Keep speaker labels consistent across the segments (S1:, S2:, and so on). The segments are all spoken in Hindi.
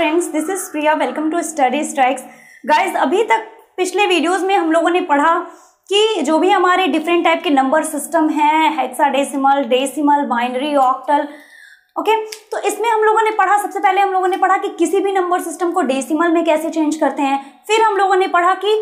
S1: Friends, this is Priya. Welcome to study strikes. Guys, अभी तक पिछले वीडियोस में हम लोगों ने पढ़ा कि जो भी हमारे डिफरेंट टाइप के नंबर सिस्टम हैं, hexadecimal, decimal, binary, octal, okay. तो इसमें हम लोगों ने पढ़ा, सबसे पहले हम लोगों ने पढ़ा कि किसी भी नंबर सिस्टम को डेसिमल में कैसे चेंज करते हैं। फिर हम लोगों ने पढ़ा कि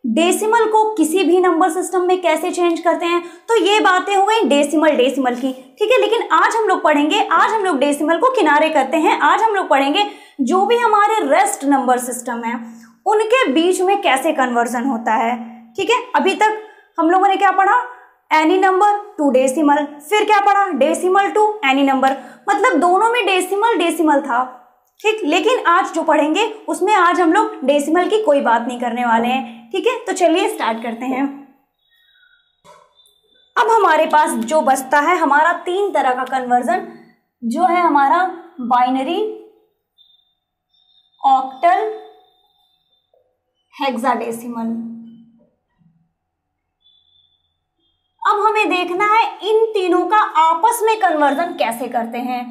S1: डेसिमल को किसी भी नंबर सिस्टम में कैसे चेंज करते हैं। तो ये बातें हो गई डेसिमल की, ठीक है। लेकिन आज हम लोग पढ़ेंगे, आज हम लोग डेसिमल को किनारे करते हैं। आज हम लोग पढ़ेंगे जो भी हमारे रेस्ट नंबर सिस्टम है उनके बीच में कैसे कन्वर्जन होता है, ठीक है। अभी तक हम लोगों ने क्या पढ़ा, एनी नंबर टू डेसिमल, फिर क्या पढ़ा, डेसिमल टू एनी नंबर, मतलब दोनों में डेसिमल था, ठीक। लेकिन आज जो पढ़ेंगे उसमें आज हम लोग डेसिमल की कोई बात नहीं करने वाले हैं, ठीक है। तो चलिए स्टार्ट करते हैं। अब हमारे पास जो बचता है हमारा तीन तरह का कन्वर्जन, जो है हमारा बाइनरी, ऑक्टल, हेक्साडेसिमल। अब हमें देखना है इन तीनों का आपस में कन्वर्जन कैसे करते हैं,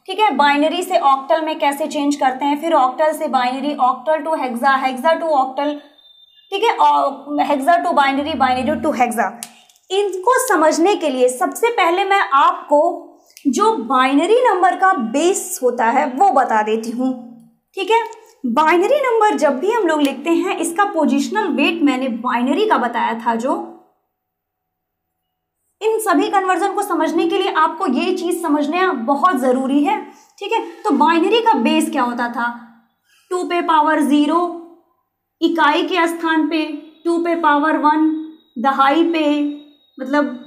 S1: ठीक है। बाइनरी से ऑक्टल में कैसे चेंज करते हैं, फिर ऑक्टल से binary, octal to hexa, hexa to octal, ठीक है, और hexa to binary, binary to hexa. इनको समझने के लिए सबसे पहले मैं आपको जो बाइनरी नंबर का बेस होता है वो बता देती हूँ, ठीक है। बाइनरी नंबर जब भी हम लोग लिखते हैं, इसका पोजिशनल वेट मैंने बाइनरी का बताया था। जो इन सभी कन्वर्जन को समझने के लिए आपको ये चीज समझना बहुत जरूरी है, ठीक है। तो बाइनरी का बेस क्या होता था, 2 पे पावर 0 इकाई के स्थान पे, 2 पे पावर 1 दहाई पे, मतलब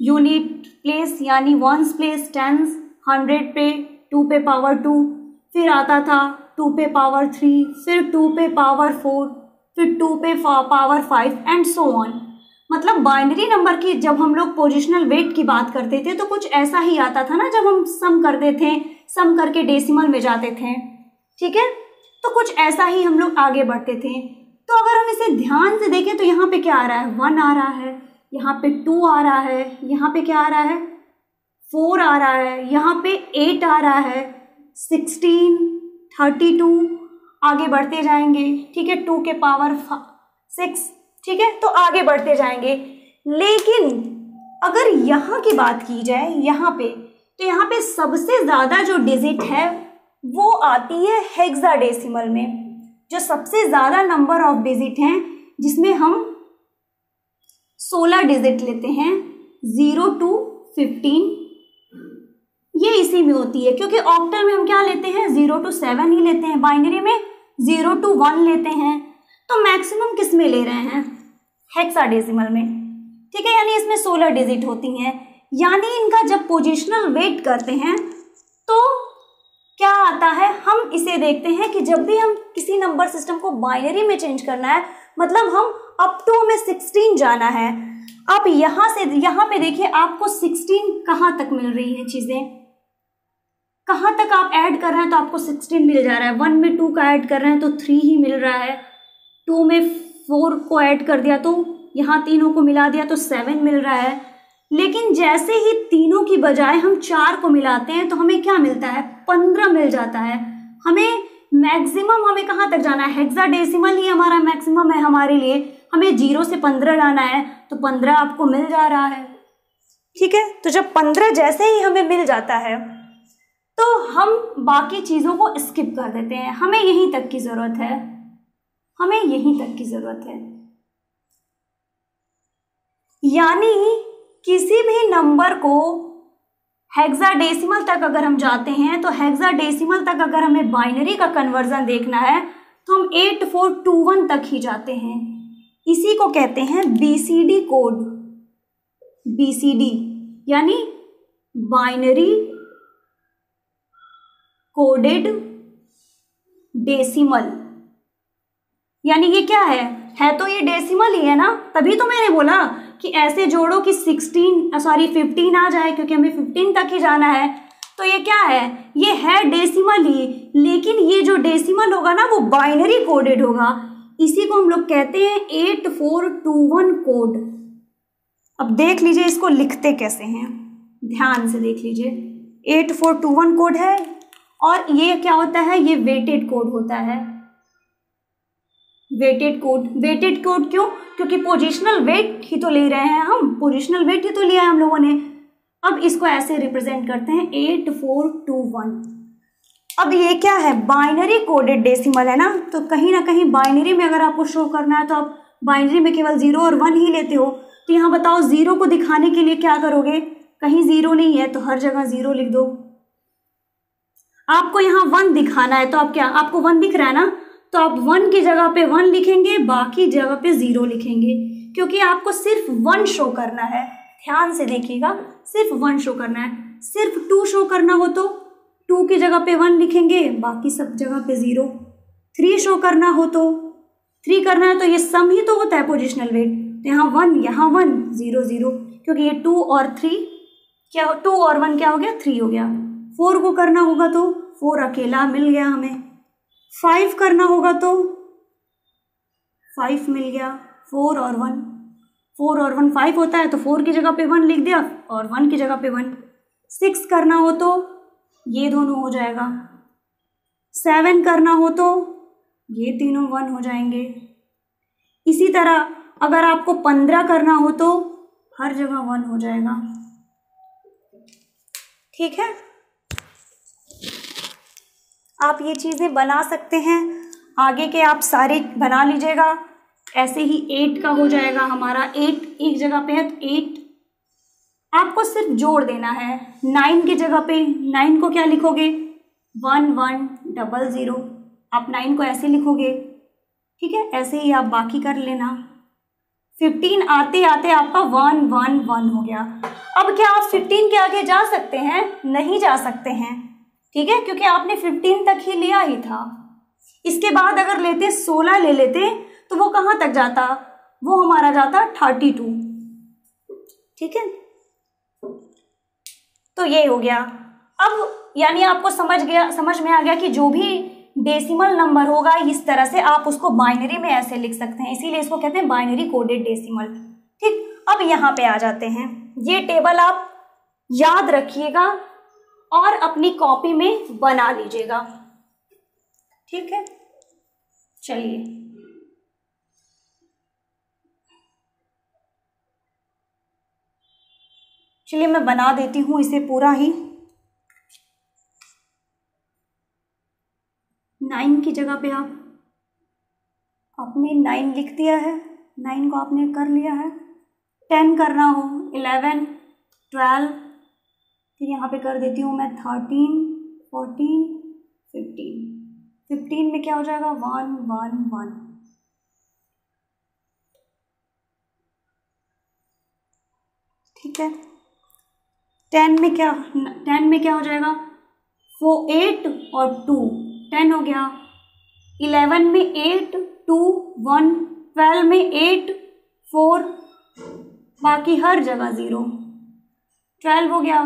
S1: यूनिट प्लेस यानी वंस प्लेस, टेंस, 100 पे 2 पे पावर 2, फिर आता था 2 पे पावर 3, फिर 2 पे पावर 4, फिर 2 पे पावर 5 एंड सो ऑन। मतलब बाइनरी नंबर की जब हम लोग पोजिशनल वेट की बात करते थे तो कुछ ऐसा ही आता था ना, जब हम सम करते थे, सम करके डेसिमल में जाते थे, ठीक है। तो कुछ ऐसा ही हम लोग आगे बढ़ते थे। तो अगर हम इसे ध्यान से देखें तो यहाँ पे क्या आ रहा है, 1 आ रहा है, यहाँ पे 2 आ रहा है, यहाँ पे क्या आ रहा है, 4 आ रहा है, यहाँ पे 8 आ रहा है, 16, 32, आगे बढ़ते जाएंगे, ठीक है, 2 के पावर 6, ठीक है। तो आगे बढ़ते जाएंगे। लेकिन अगर यहाँ की बात की जाए, यहाँ पे, तो यहाँ पे सबसे ज्यादा जो डिजिट है वो आती है हेक्साडेसिमल में। जो सबसे ज्यादा नंबर ऑफ डिजिट हैं जिसमें हम 16 डिजिट लेते हैं, 0 to 15, ये इसी में होती है। क्योंकि ऑक्टल में हम क्या लेते हैं, 0 to 7 ही लेते हैं, बाइनरी में 0 to 1 लेते हैं। तो मैक्सिमम किस में ले रहे हैं, हेक्साडेसिमल में, ठीक है। यानी इसमें 16 डिजिट होती हैं। यानी इनका जब पोजिशनल वेट करते हैं तो क्या आता है, हम इसे देखते हैं कि जब भी हम किसी नंबर सिस्टम को बाइनरी में चेंज करना है, मतलब हम अप टू हमें 16 जाना है। आप यहाँ से यहाँ पे देखिए, आपको 16 कहाँ तक मिल रही है चीजें, कहाँ तक आप ऐड कर रहे हैं तो आपको 16 मिल जा रहा है। 1 में 2 का ऐड कर रहे हैं तो 3 ही मिल रहा है, 2 में 4 को ऐड कर दिया तो यहाँ तीनों को मिला दिया तो 7 मिल रहा है। लेकिन जैसे ही तीनों की बजाय हम 4 को मिलाते हैं तो हमें क्या मिलता है, 15 मिल जाता है। हमें मैक्सिमम, हमें कहाँ तक जाना है, हेक्साडेसिमल ही हमारा मैक्सिमम है हमारे लिए। हमें 0 से 15 लाना है तो 15 आपको मिल जा रहा है, ठीक है। तो जब 15 जैसे ही हमें मिल जाता है तो हम बाकी चीजों को स्किप कर देते हैं। हमें यहीं तक की जरूरत है, हमें यहीं तक की जरूरत है। यानी किसी भी नंबर को हेक्साडेसिमल तक अगर हम जाते हैं तो हेक्साडेसिमल तक अगर हमें बाइनरी का कन्वर्जन देखना है तो हम 8421 तक ही जाते हैं। इसी को कहते हैं बीसीडी कोड, बीसीडी यानी बाइनरी कोडेड डेसिमल। यानी ये क्या है तो ये डेसिमल ही है ना, तभी तो मैंने बोला कि ऐसे जोड़ो कि 15 आ जाए, क्योंकि हमें 15 तक ही जाना है। तो ये क्या है, ये है डेसिमल ही, लेकिन ये जो डेसिमल होगा ना वो बाइनरी कोडेड होगा। इसी को हम लोग कहते हैं 8421 कोड। अब देख लीजिए इसको लिखते कैसे हैं, ध्यान से देख लीजिए। 8421 कोड है और ये क्या होता है, ये वेटेड कोड होता है। वेटेड कोड क्यों? क्योंकि पोजिशनल वेट ही तो ले रहे हैं हम, पोजिशनल वेट ही तो लिया है हम लोगों ने। अब इसको ऐसे रिप्रेजेंट करते हैं 8421। अब ये क्या है, बाइनरी कोडेड डेसिमल है ना, तो कहीं ना कहीं बाइनरी में अगर आपको शो करना है तो आप बाइनरी में केवल 0 और 1 ही लेते हो। तो यहाँ बताओ 0 को दिखाने के लिए क्या करोगे, कहीं 0 नहीं है तो हर जगह 0 लिख दो। आपको यहाँ 1 दिखाना है तो आप क्या, आपको 1 दिख रहा है ना, तो आप 1 की जगह पे 1 लिखेंगे, बाकी जगह पे 0 लिखेंगे, क्योंकि आपको सिर्फ 1 शो करना है। ध्यान से देखिएगा, सिर्फ 1 शो करना है। सिर्फ 2 शो करना हो तो 2 की जगह पे 1 लिखेंगे, बाकी सब जगह पे 0। 3 शो करना हो तो 3 करना है, तो ये सम ही तो होता है पोजिशनल वेट, तो यहाँ 1 यहाँ 1 0 0, क्योंकि ये 2 और 3 क्या, 2 और 1 क्या हो गया, 3 हो गया। 4 को करना होगा तो 4 अकेला मिल गया हमें। 5 करना होगा तो 5 मिल गया। 4 और 1 5 होता है, तो 4 की जगह पे 1 लिख दिया और 1 की जगह पे 1। 6 करना हो तो ये दोनों हो जाएगा। 7 करना हो तो ये तीनों 1 हो जाएंगे। इसी तरह अगर आपको 15 करना हो तो हर जगह 1 हो जाएगा। ठीक है, आप ये चीज़ें बना सकते हैं, आगे के आप सारे बना लीजिएगा। ऐसे ही 8 का हो जाएगा हमारा, 8 एक जगह पे है तो 8 आपको सिर्फ जोड़ देना है। 9 की जगह पे 9 को क्या लिखोगे, 1 1 0 0, आप 9 को ऐसे लिखोगे। ठीक है, ऐसे ही आप बाकी कर लेना। 15 आते आते आपका 1 1 1 हो गया। अब क्या आप 15 के आगे जा सकते हैं? नहीं जा सकते हैं। ठीक है, क्योंकि आपने 15 तक ही लिया ही था। इसके बाद अगर लेते 16 ले लेते तो वो कहाँ तक जाता, वो हमारा जाता 32। ठीक है, तो ये हो गया। अब यानी आपको समझ में आ गया कि जो भी डेसिमल नंबर होगा इस तरह से आप उसको बाइनरी में ऐसे लिख सकते हैं, इसीलिए इसको कहते हैं बाइनरी कोडेड डेसिमल। ठीक, अब यहाँ पे आ जाते हैं। ये टेबल आप याद रखिएगा और अपनी कॉपी में बना लीजिएगा। ठीक है, चलिए मैं बना देती हूँ इसे पूरा ही। 9 की जगह पे आपने 9 लिख दिया है, 9 को आपने कर लिया है। 10 करना हो 11 12, फिर यहाँ पे कर देती हूँ मैं 13 14 15। 15 में क्या हो जाएगा, 1 1 1। ठीक है, 10 में क्या हो जाएगा, 8 और 2 10 हो गया। 11 में 8 2 1, 12 में 8 4, बाकी हर जगह 0, 12 हो गया।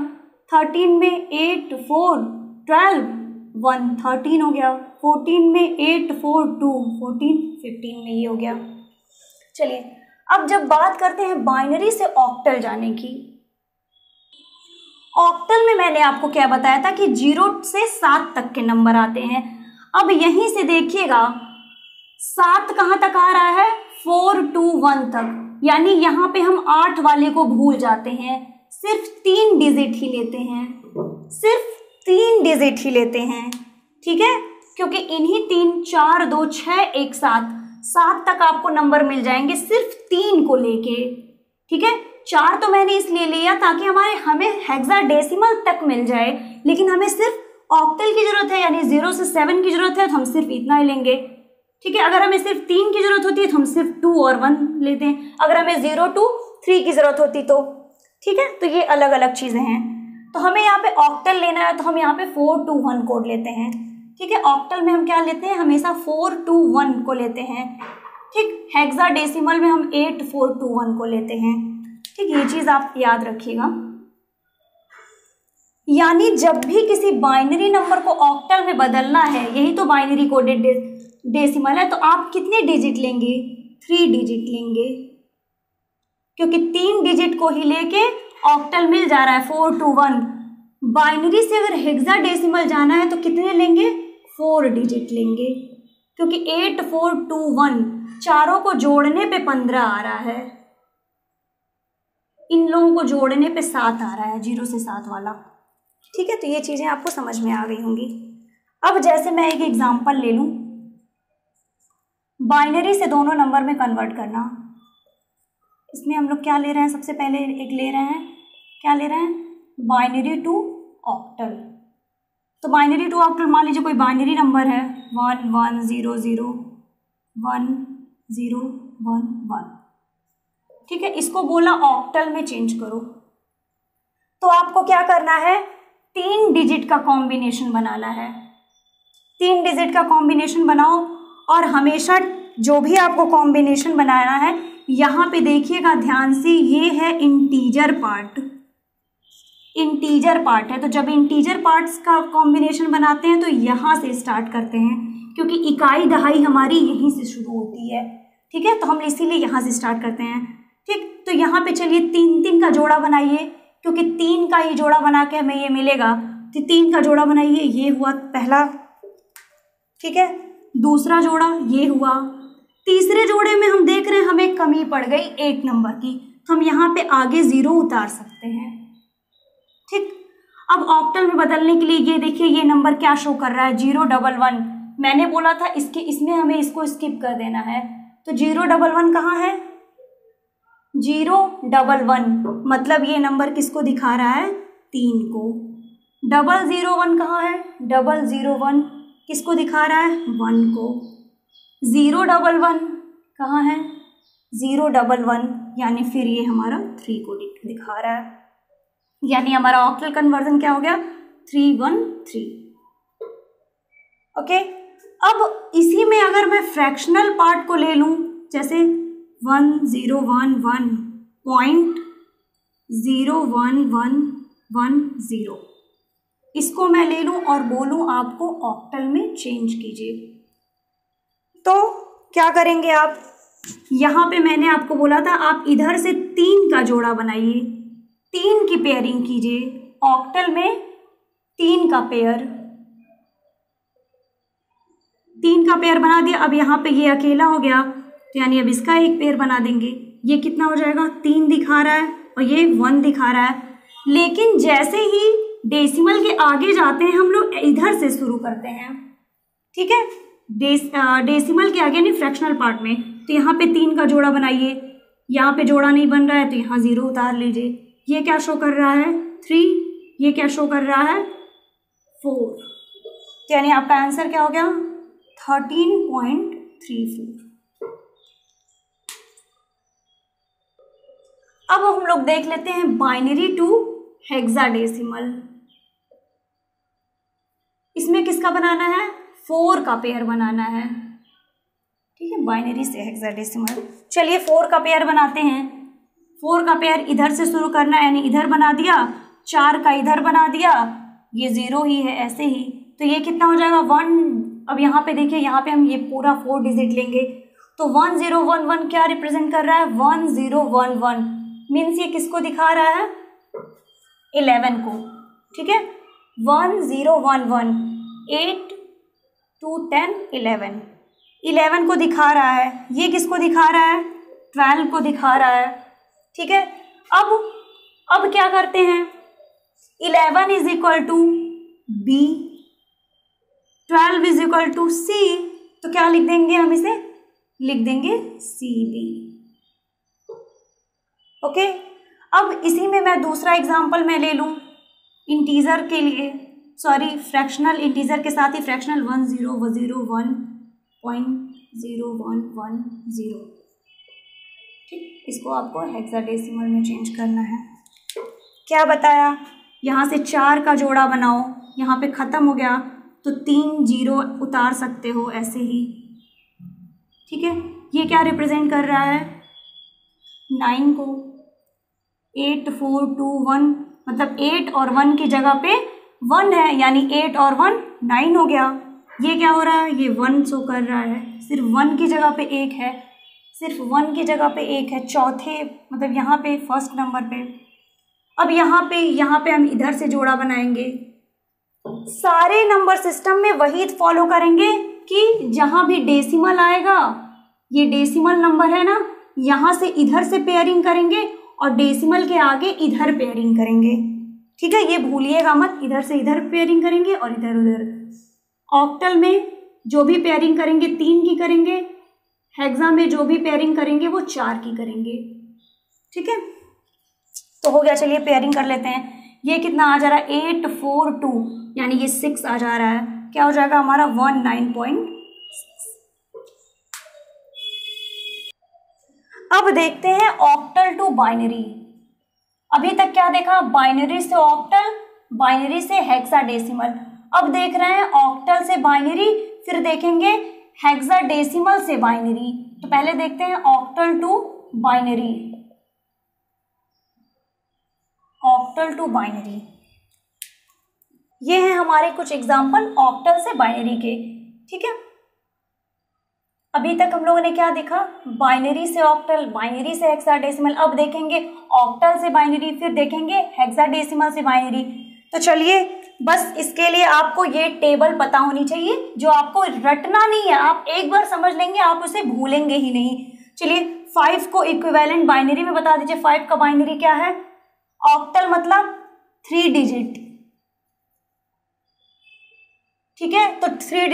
S1: 13 में 8 4 12 1, 13 हो गया। 14 में 8 4 2 14, 15 में ये हो गया। चलिए अब जब बात करते हैं बाइनरी से ऑक्टल जाने की, ऑक्टल में मैंने आपको क्या बताया था कि 0 से 7 तक के नंबर आते हैं। अब यहीं से देखिएगा 7 कहाँ तक आ रहा है, 4 2 1 तक, यानी यहाँ पे हम 8 वाले को भूल जाते हैं, सिर्फ 3 डिजिट ही लेते हैं, सिर्फ 3 डिजिट ही लेते हैं। ठीक है, क्योंकि इन्हीं 3 4 2 6 1 7 तक आपको नंबर मिल जाएंगे सिर्फ 3 को लेके। ठीक है, 4 तो मैंने इसलिए लिया ताकि हमें हेक्साडेसिमल तक मिल जाए, लेकिन हमें सिर्फ ऑक्टल की जरूरत है, यानी 0 से 7 की जरूरत है, तो हम सिर्फ इतना ही लेंगे। ठीक है, अगर हमें सिर्फ 3 की जरूरत होती है तो हम सिर्फ 2 और 1 लेते हैं, अगर हमें 0 2 3 की जरूरत होती तो। ठीक है, तो ये अलग अलग चीजें हैं। तो हमें यहाँ पे ऑक्टल लेना है तो हम यहाँ पे 4 2 1 कोड लेते हैं। ठीक है, ऑक्टल में हम क्या लेते हैं, हमेशा 4 2 1 को लेते हैं। ठीक, हेक्साडेसिमल में हम 8 4 2 1 को लेते हैं। ठीक, ये चीज आप याद रखिएगा। यानी जब भी किसी बाइनरी नंबर को ऑक्टल में बदलना है, यही तो बाइनरी कोडेड डेसिमल है, तो आप कितने डिजिट लेंगे, 3 डिजिट लेंगे, क्योंकि 3 डिजिट को ही लेके ऑक्टल मिल जा रहा है 4 2 1। बाइनरी से अगर हेक्साडेसिमल जाना है तो कितने लेंगे, 4 डिजिट लेंगे, क्योंकि 8 4 2 1 चारों को जोड़ने पे 15 आ रहा है, इन लोगों को जोड़ने पे 7 आ रहा है, 0 से 7 वाला। ठीक है, तो ये चीजें आपको समझ में आ गई होंगी। अब जैसे मैं एक एग्जांपल ले लूं, बाइनरी से दोनों नंबर में कन्वर्ट करना। इसमें हम लोग क्या ले रहे हैं, सबसे पहले एक ले रहे हैं, क्या ले रहे हैं, बाइनरी टू ऑक्टल। तो बाइनरी टू ऑक्टल मान लीजिए कोई बाइनरी नंबर है 1 1 0 0 1 0 1 1। ठीक है, इसको बोला ऑक्टल में चेंज करो। तो आपको क्या करना है, 3 डिजिट का कॉम्बिनेशन बनाना है। 3 डिजिट का कॉम्बिनेशन बनाओ, और हमेशा जो भी आपको कॉम्बिनेशन बनाना है, यहाँ पे देखिएगा ध्यान से, ये है इंटीजर पार्ट, इंटीजर पार्ट है। तो जब इंटीजर पार्ट्स का कॉम्बिनेशन बनाते हैं तो यहाँ से स्टार्ट करते हैं, क्योंकि इकाई दहाई हमारी यहीं से शुरू होती है। ठीक है, तो हम इसीलिए यहाँ से स्टार्ट करते हैं। ठीक, तो यहाँ पे चलिए 3 3 का जोड़ा बनाइए, क्योंकि 3 का ही जोड़ा बना के हमें ये मिलेगा। तो 3 का जोड़ा बनाइए, ये हुआ पहला, ठीक है, दूसरा जोड़ा ये हुआ, तीसरे जोड़े में हम देख रहे हैं हमें कमी पड़ गई 1 नंबर की, तो हम यहाँ पे आगे 0 उतार सकते हैं। ठीक, अब ऑक्टल में बदलने के लिए ये देखिए, ये नंबर क्या शो कर रहा है, 0 1 1। मैंने बोला था इसमें हमें इसको स्किप कर देना है, तो 0 1 1 कहाँ है, 0 1 1, मतलब ये नंबर किसको दिखा रहा है, 3 को। 0 0 1 कहाँ है, 0 0 1 किसको दिखा रहा है, 1 को। 0 1 1 कहाँ है, 0 1 1, यानी फिर ये हमारा 3 को दिखा रहा है, यानी हमारा ऑक्टल कन्वर्जन क्या हो गया, 3 1 3। ओके, अब इसी में अगर मैं फ्रैक्शनल पार्ट को ले लूं, जैसे 1 0 1 1 पॉइंट 0 1 1 1 0, इसको मैं ले लूं और बोलूं आपको ऑक्टल में चेंज कीजिए, तो क्या करेंगे आप, यहाँ पे मैंने आपको बोला था आप इधर से 3 का जोड़ा बनाइए, 3 की पेयरिंग कीजिए, ऑक्टल में 3 का पेयर, 3 का पेयर बना दिया। अब यहाँ पे ये अकेला हो गया, तो यानी अब इसका एक पेयर बना देंगे, ये कितना हो जाएगा, 3 दिखा रहा है और ये 1 दिखा रहा है। लेकिन जैसे ही डेसिमल के आगे जाते हैं हम लोग इधर से शुरू करते हैं, ठीक है, डेसिमल के आगे नहीं, फ्रैक्शनल पार्ट में। तो यहाँ पे 3 का जोड़ा बनाइए, यहाँ पे जोड़ा नहीं बन रहा है तो यहाँ 0 उतार लीजिए। ये क्या शो कर रहा है, 3, ये क्या शो कर रहा है, 4, तो यानी आपका आंसर क्या हो गया, 13.34। अब हम लोग देख लेते हैं बाइनरी टू हेक्साडेसिमल। इसमें किसका बनाना है, 4 का पेयर बनाना है। ठीक है, बाइनरी से हेक्साडेसिमल। चलिए 4 का पेयर बनाते हैं। 4 का पेयर इधर से शुरू करना है, यानी इधर बना दिया, 4 का इधर बना दिया, ये 0 ही है ऐसे ही, तो ये कितना हो जाएगा, 1। अब यहाँ पे देखिए, यहाँ पे हम ये पूरा 4 डिजिट लेंगे, तो 1 0 1 1 क्या रिप्रेजेंट कर रहा है, 1 0 1 1, मीन्स ये किसको दिखा रहा है, 11 को। ठीक है, 1 0 1 1, 8 2 10 11, 11 को दिखा रहा है। ये किसको दिखा रहा है, 12 को दिखा रहा है। ठीक है, अब क्या करते हैं, 11 is equal to B, 12 is equal to C, तो क्या लिख देंगे हम, इसे लिख देंगे सी बी। ओके, अब इसी में मैं दूसरा एग्जांपल मैं ले लूं इंटीजर के लिए, सॉरी फ्रैक्शनल, इंटीजर के साथ ही फ्रैक्शनल, 1 0 0 1.0110। ठीक, इसको आपको हेक्साडेसिमल में चेंज करना है। क्या बताया, यहाँ से 4 का जोड़ा बनाओ, यहाँ पे ख़त्म हो गया तो 3 0 उतार सकते हो ऐसे ही। ठीक है, ये क्या रिप्रेजेंट कर रहा है, 9 को। 8 4 2 1, मतलब 8 और 1 की जगह पे 1 है, यानी 8 और 1 9 हो गया। ये क्या हो रहा है, ये 1 शो कर रहा है, सिर्फ 1 की जगह पे 1 है, सिर्फ 1 की जगह पे 1 है, चौथे मतलब यहाँ पे फर्स्ट नंबर पे। अब यहाँ पे हम इधर से जोड़ा बनाएंगे। सारे नंबर सिस्टम में वही फॉलो करेंगे कि जहां भी डेसिमल आएगा, ये डेसिमल नंबर है ना, यहां से इधर से पेयरिंग करेंगे और डेसिमल के आगे इधर पेयरिंग करेंगे। ठीक है, ये भूलिएगा मत, इधर से इधर पेयरिंग करेंगे और इधर उधर। ऑक्टल में जो भी पेयरिंग करेंगे 3 की करेंगे, हेक्सा में जो भी पेयरिंग करेंगे वो 4 की करेंगे। ठीक है, तो हो गया। चलिए पेयरिंग कर लेते हैं। ये कितना आ जा रहा है 8 4 2, यानी ये 6 आ जा रहा है। क्या हो जाएगा हमारा 19.6। अब देखते हैं ऑक्टल टू बाइनरी। अभी तक क्या देखा, बाइनरी से ऑक्टल, बाइनरी से हेक्साडेसिमल। अब देख रहे हैं ऑक्टल से बाइनरी, फिर देखेंगे हेक्साडेसिमल से बाइनरी। तो पहले देखते हैं octal to binary, octal to binary. ये हैं हमारे कुछ एग्जाम्पल ऑक्टल से बाइनरी के। ठीक है, अभी तक हम लोगों ने क्या देखा, बाइनरी से ऑक्टल, बाइनरी से हेक्साडेसिमल। अब देखेंगे ऑक्टल से बाइनरी, फिर देखेंगे हेक्साडेसिमल से बाइनरी। तो चलिए, बस इसके लिए आपको ये टेबल पता होनी चाहिए, जो आपको रटना नहीं है, आप एक बार समझ लेंगे आप उसे भूलेंगे ही नहीं। चलिए 5 को इक्विवेलेंट बाइनरी में बता दीजिए। 5 का बाइनरी क्या है, ऑक्टल मतलब 3 डिजिट। ठीक है, तो 3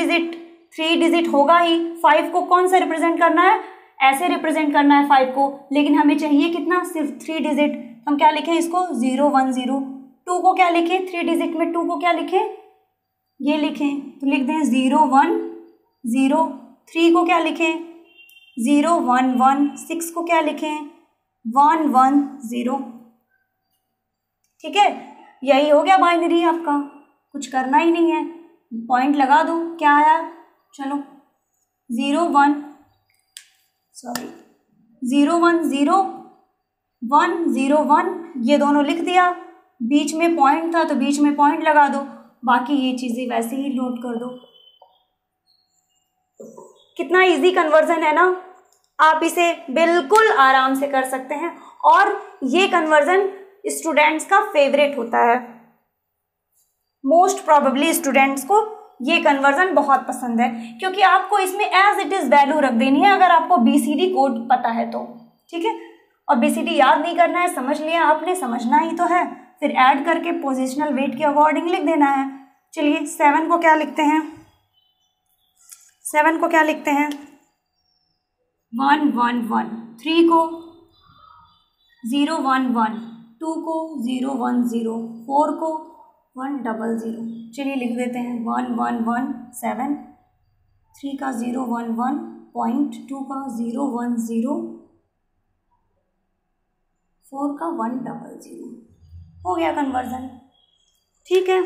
S1: डिजिट होगा ही। 5 को कौन सा रिप्रेजेंट करना है, ऐसे रिप्रेजेंट करना है 5 को, लेकिन हमें चाहिए कितना, सिर्फ 3 डिजिट। हम क्या लिखें इसको 0 1 0। 2 को क्या लिखें, 3 डिजिट में 2 को क्या लिखें, ये लिखें, तो लिख दें 0 1 0। 3 को क्या लिखें 0 1 1। 6 को क्या लिखें 1 1 0। ठीक है, यही हो गया बाइनरी आपका, कुछ करना ही नहीं है, पॉइंट लगा दो। क्या आया, चलो 0 1 0 1 0 1 0 1, ये दोनों लिख दिया। बीच में पॉइंट था तो बीच में पॉइंट लगा दो, बाकी ये चीजें वैसे ही नोट कर दो। कितना इजी कन्वर्जन है ना, आप इसे बिल्कुल आराम से कर सकते हैं। और ये कन्वर्जन स्टूडेंट्स का फेवरेट होता है, मोस्ट प्रोबेबली स्टूडेंट्स को ये कन्वर्जन बहुत पसंद है, क्योंकि आपको इसमें एज इट इज वैल्यू रख देनी है अगर आपको BCD कोड पता है तो। ठीक है, और BCD याद नहीं करना है, समझ लिया आपने, समझना ही तो है, फिर ऐड करके पोजिशनल वेट के अकॉर्डिंग लिख देना है। चलिए 7 को क्या लिखते हैं, 7 को क्या लिखते हैं 1 1 1। 3 को 0 1 1। 2 को 0 1 0। 4 को 1 0 0। चलिए लिख देते हैं 1 1 1 7। 3 का 0 1 1 पॉइंट, 2 का 0 1 0, 4 का 1 0 0। हो गया कन्वर्जन। ठीक है,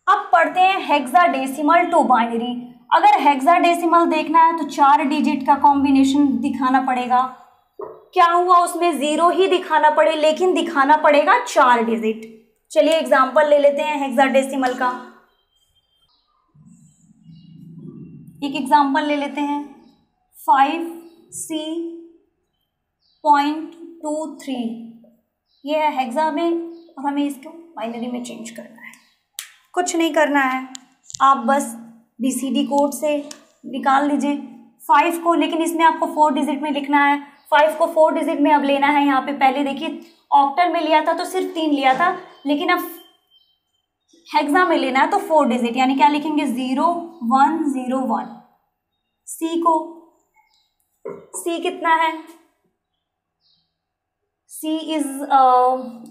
S1: अब पढ़ते हैं हेक्साडेसिमल टू बाइनरी। अगर हेक्साडेसिमल देखना है तो 4 डिजिट का कॉम्बिनेशन दिखाना पड़ेगा। क्या हुआ, उसमें 0 ही दिखाना पड़े, लेकिन दिखाना पड़ेगा 4 डिजिट। चलिए एग्जाम्पल ले लेते हैं हेक्साडेसिमल का, एक एग्जाम्पल ले लेते हैं 5C.23। ये है हेक्सा में और हमें इसको बाइनरी में चेंज करना है। कुछ नहीं करना है, आप बस BCD कोड से निकाल लीजिए 5 को, लेकिन इसमें आपको 4 डिजिट में लिखना है। 5 को 4 डिजिट में अब लेना है। यहाँ पे पहले देखिए ऑक्टल में लिया था तो सिर्फ 3 लिया था, लेकिन अब हेक्सा में लेना है तो 4 डिजिट, यानी क्या लिखेंगे 0 1 0 1। C को, C कितना है, C इज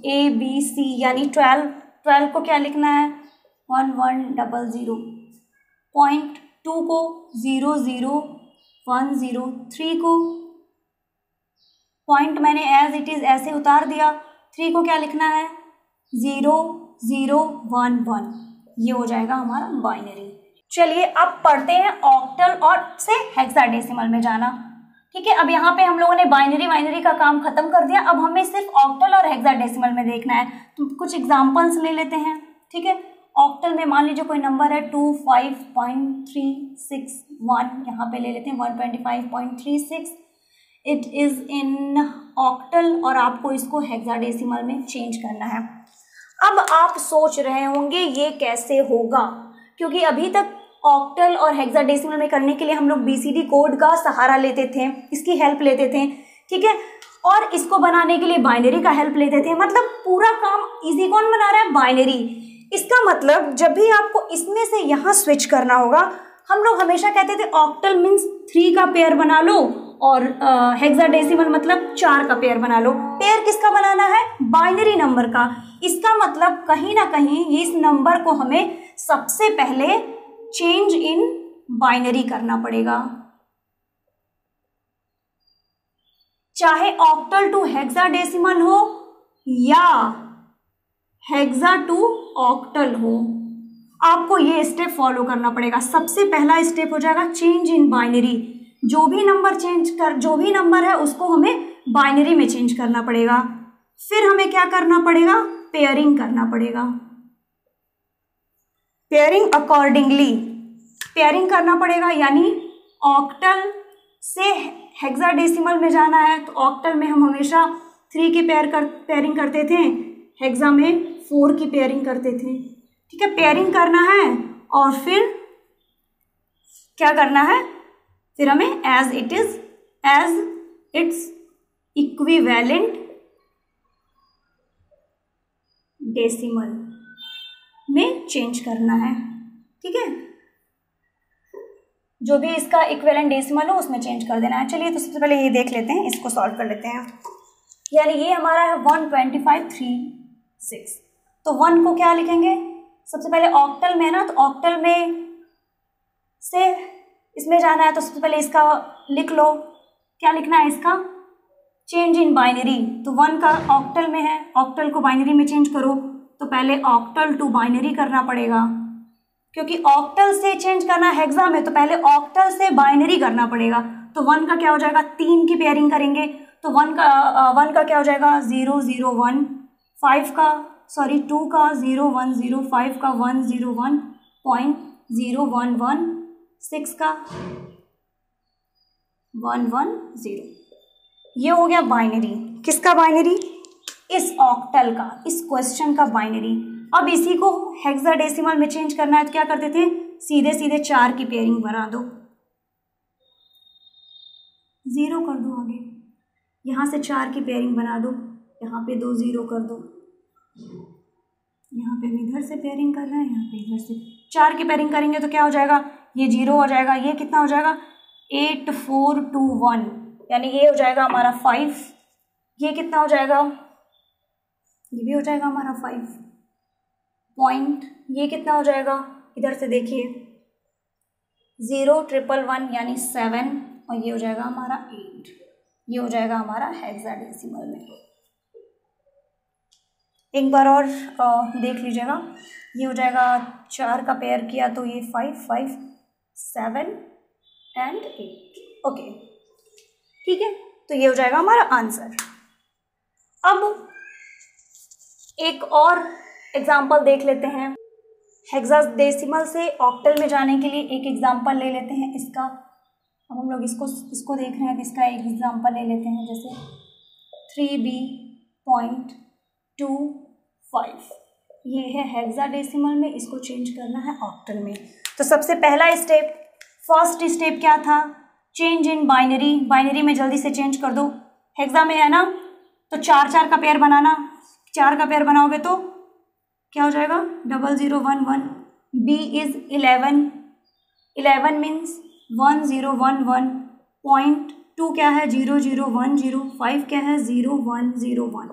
S1: ABC, यानी 12। 12 को क्या लिखना है 1 1 0 0। पॉइंट 2 को 0 0 1 0। 3 को पॉइंट मैंने एज इट इज ऐसे उतार दिया। 3 को क्या लिखना है 0 0 1 1। ये हो जाएगा हमारा बाइनरी। चलिए अब पढ़ते हैं ऑक्टल और से हेक्साडेसिमल में जाना। ठीक है, अब यहाँ पे हम लोगों ने बाइनरी का काम खत्म कर दिया, अब हमें सिर्फ ऑक्टल और हेक्साडेसिमल में देखना है। तो कुछ एग्जांपल्स ले लेते हैं। ठीक है, ऑक्टल में मान लीजिए कोई नंबर है 25.361, यहाँ पे ले लेते हैं 125.36। इट इज़ इन ऑक्टल और आपको इसको हेक्साडेसिमल में चेंज करना है। अब आप सोच रहे होंगे ये कैसे होगा, क्योंकि अभी तक ऑक्टल और हेक्साडेसिमल में करने के लिए हम लोग बीसीडी कोड का सहारा लेते थे, इसकी हेल्प लेते थे, ठीक है, और इसको बनाने के लिए बाइनरी का हेल्प लेते थे। मतलब पूरा काम इजी कौन बना रहा है? बाइनरी। इसका मतलब जब भी आपको इसमें से यहाँ स्विच करना होगा, हम लोग हमेशा कहते थे ऑक्टल मीन्स 3 का पेयर बना लो और हेक्साडेसिमल मतलब 4 का पेयर बना लो। पेयर किसका बनाना है? बाइनरी नंबर का। इसका मतलब कहीं ना कहीं इस नंबर को हमें सबसे पहले चेंज इन बाइनरी करना पड़ेगा, चाहे ऑक्टल टू हेक्साडेसिमल हो या हेक्सा टू ऑक्टल हो, आपको ये स्टेप फॉलो करना पड़ेगा। सबसे पहला स्टेप हो जाएगा चेंज इन बाइनरी। जो भी नंबर है उसको हमें बाइनरी में चेंज करना पड़ेगा। फिर हमें क्या करना पड़ेगा? पेयरिंग करना पड़ेगा। पेयरिंग अकॉर्डिंगली पेयरिंग करना पड़ेगा, यानी ऑक्टल से हेक्साडेसिमल में जाना है तो ऑक्टल में हम हमेशा 3 की पेयरिंग करते थे, हेक्सा में 4 की पेयरिंग करते थे, ठीक है। पेयरिंग करना है और फिर क्या करना है? फिर हमें एज इट्स इक्विवेलेंट डेसिमल में चेंज करना है, ठीक है। जो भी इसका इक्विवेलेंट डेसिमल हो उसमें चेंज कर देना है। चलिए तो सबसे पहले ये देख लेते हैं, इसको सॉल्व कर लेते हैं। यानी ये हमारा है 12536। तो 1 को क्या लिखेंगे? सबसे पहले ऑक्टल में है ना, तो ऑक्टल में से इसमें जाना है तो सबसे पहले इसका लिख लो। क्या लिखना है इसका? Change in binary. तो 1 का ऑक्टल में है, ऑक्टल को बाइनरी में चेंज करो तो पहले ऑक्टल टू बाइनरी करना पड़ेगा, क्योंकि ऑक्टल से चेंज करना है हेक्सा में तो पहले ऑक्टल से बाइनरी करना पड़ेगा। तो 1 का क्या हो जाएगा? 3 की पेयरिंग करेंगे तो 1 का क्या हो जाएगा? 0 0 1, 2 का 0 1 0, 5 का 1 0 1.011, 6 का 1 1 0। ये हो गया बाइनरी। किसका बाइनरी? इस ऑक्टल का, इस क्वेश्चन का बाइनरी। अब इसी को हेक्साडेसिमल में चेंज करना है तो क्या करते थे? सीधे सीधे 4 की पेयरिंग बना दो, 0 कर दो आगे, यहाँ से 4 की पेयरिंग बना दो, यहाँ पे 2 0 कर दो, यहाँ पे हम इधर से पेयरिंग कर रहे हैं, यहाँ पे इधर से 4 की पेयरिंग करेंगे तो क्या हो जाएगा? ये 0 हो जाएगा। ये कितना हो जाएगा? 8 4 2 1, यानी ये हो जाएगा हमारा 5। ये कितना हो जाएगा? ये भी हो जाएगा हमारा 5 पॉइंट। ये कितना हो जाएगा? इधर से देखिए 0 1 1 1 यानी 7, और ये हो जाएगा हमारा 8। ये हो जाएगा हमारा हेक्साडेसिमल में। एक बार और देख लीजिएगा। ये हो जाएगा 4 का पेयर किया तो ये 5 5 7 एंड 8। ओके, ठीक है, तो ये हो जाएगा हमारा आंसर। अब एक और एग्जाम्पल देख लेते हैं। हेक्साडेसिमल से ऑक्टल में जाने के लिए एक एग्जाम्पल ले लेते हैं इसका। अब हम लोग इसको देख रहे हैं तो इसका एक एग्जाम्पल ले लेते हैं, जैसे 3B.25। ये है हेक्साडेसिमल में, इसको चेंज करना है ऑक्टल में। तो सबसे पहला स्टेप, फर्स्ट स्टेप क्या था? Change in binary. बाइनरी में जल्दी से चेंज कर दो। हेक्सा में है ना तो 4 4 का पेयर बनाना। 4 का पेयर बनाओगे तो क्या हो जाएगा? 0 0 1 1। B is 11। 11 मीन्स 1 0 1 1। पॉइंट 2 क्या है? 0 0 1 0। 5 क्या है? 0 1 0 1।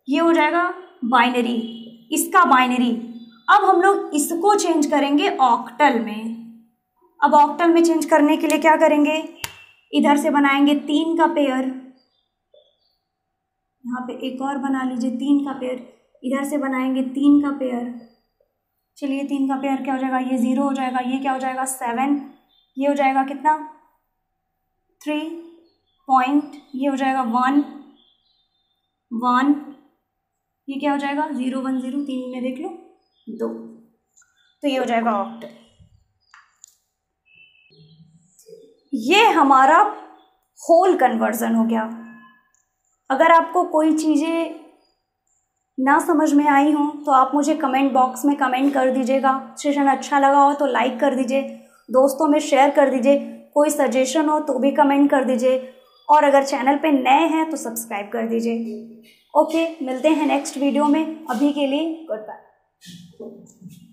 S1: ये हो जाएगा बाइनरी, इसका बाइनरी। अब हम लोग इसको चेंज करेंगे ऑक्टल में। अब ऑक्टल में चेंज करने के लिए क्या करेंगे? इधर से बनाएंगे 3 का पेयर, यहाँ पे एक और बना लीजिए 3 का पेयर, इधर से बनाएंगे 3 का पेयर। चलिए 3 का पेयर क्या हो जाएगा? ये 0 हो जाएगा। ये क्या हो जाएगा? 7। ये हो जाएगा कितना? 3 पॉइंट। ये हो जाएगा 1 1। ये क्या हो जाएगा? 0 1 0। 3 में देख लो 2। तो ये हो जाएगा ऑक्टल। ये हमारा होल कन्वर्जन हो गया। अगर आपको कोई चीज़ें ना समझ में आई हो तो आप मुझे कमेंट बॉक्स में कमेंट कर दीजिएगा। सेशन अच्छा लगा हो तो लाइक कर दीजिए, दोस्तों में शेयर कर दीजिए, कोई सजेशन हो तो भी कमेंट कर दीजिए, और अगर चैनल पे नए हैं तो सब्सक्राइब कर दीजिए। ओके, मिलते हैं नेक्स्ट वीडियो में। अभी के लिए गुड बाय।